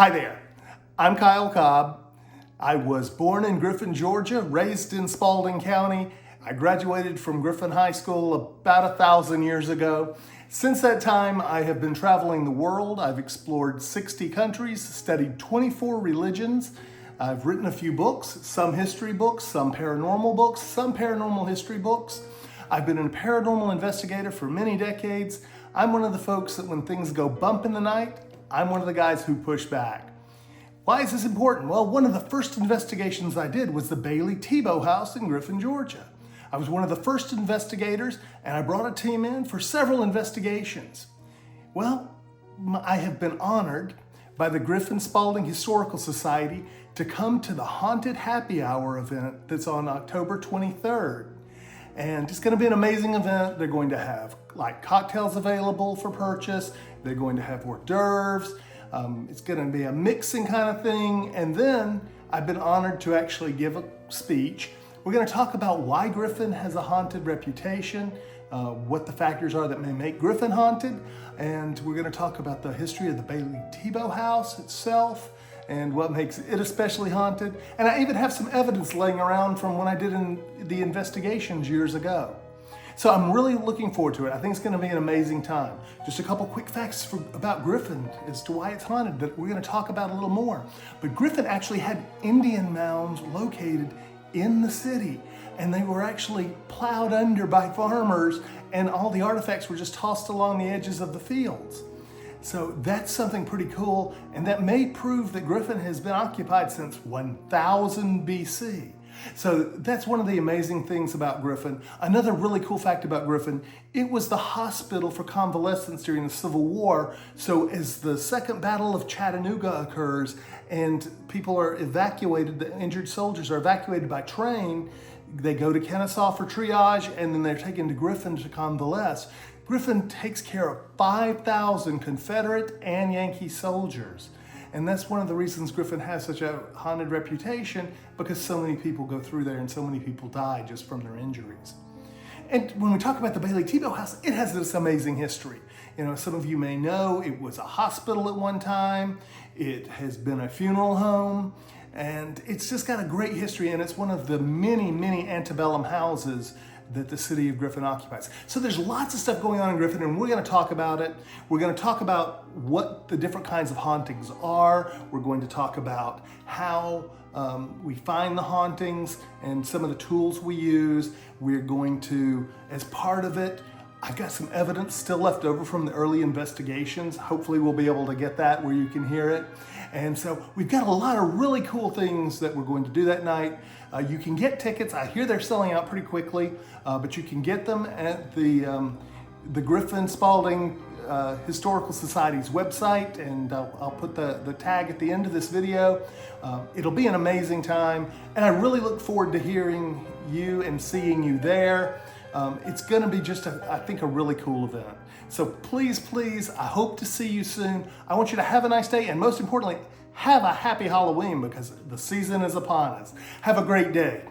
Hi there, I'm Kyle Cobb. I was born in Griffin, Georgia, raised in Spalding County. I graduated from Griffin High School about 1,000 years ago. Since that time, I have been traveling the world. I've explored 60 countries, studied 24 religions. I've written a few books, some history books, some paranormal history books. I've been a paranormal investigator for many decades. I'm one of the folks that when things go bump in the night, I'm one of the guys who push back. Why is this important? Well, one of the first investigations I did was the Bailey Tebow house in Griffin, Georgia. I was one of the first investigators, and I brought a team in for several investigations. Well, I have been honored by the Griffin Spalding Historical Society to come to the Haunted Happy Hour event that's on October 23rd. And it's going to be an amazing event. They're going to have cocktails available for purchase. They're going to have hors d'oeuvres. It's going to be a mixing kind of thing. And then I've been honored to actually give a speech. We're going to talk about why Griffin has a haunted reputation, what the factors are that may make Griffin haunted, and we're going to talk about the history of the Bailey Tebow house itself and what makes it especially haunted. And I even have some evidence laying around from when I did the investigations years ago. So I'm really looking forward to it. I think it's going to be an amazing time. Just a couple quick facts about Griffin as to why it's haunted that we're going to talk about a little more. But Griffin actually had Indian mounds located in the city, and they were actually plowed under by farmers, and all the artifacts were just tossed along the edges of the fields. So that's something pretty cool, and that may prove that Griffin has been occupied since 1000 BC. So that's one of the amazing things about Griffin. Another really cool fact about Griffin, it was the hospital for convalescents during the Civil War. So as the Second Battle of Chattanooga occurs and people are evacuated, the injured soldiers are evacuated by train, they go to Kennesaw for triage, and then they're taken to Griffin to convalesce. Griffin takes care of 5,000 Confederate and Yankee soldiers. And that's one of the reasons Griffin has such a haunted reputation, because so many people go through there and so many people die just from their injuries. And when we talk about the Bailey Tebow house, it has this amazing history. You know, some of you may know it was a hospital at one time. It has been a funeral home, and it's just got a great history, and it's one of the many, many antebellum houses that the city of Griffin occupies. So there's lots of stuff going on in Griffin, and we're going to talk about it. We're going to talk about what the different kinds of hauntings are. We're going to talk about how we find the hauntings and some of the tools we use. We're going to, as part of it, I've got some evidence still left over from the early investigations. Hopefully we'll be able to get that where you can hear it. And so we've got a lot of really cool things that we're going to do that night. You can get tickets. I hear they're selling out pretty quickly, but you can get them at the Griffin Spalding Historical Society's website, and I'll put the tag at the end of this video. It'll be an amazing time, and I really look forward to hearing you and seeing you there. It's going to be just, I think, a really cool event. So please, please, I hope to see you soon. I want you to have a nice day, and most importantly, have a happy Halloween, because the season is upon us. Have a great day.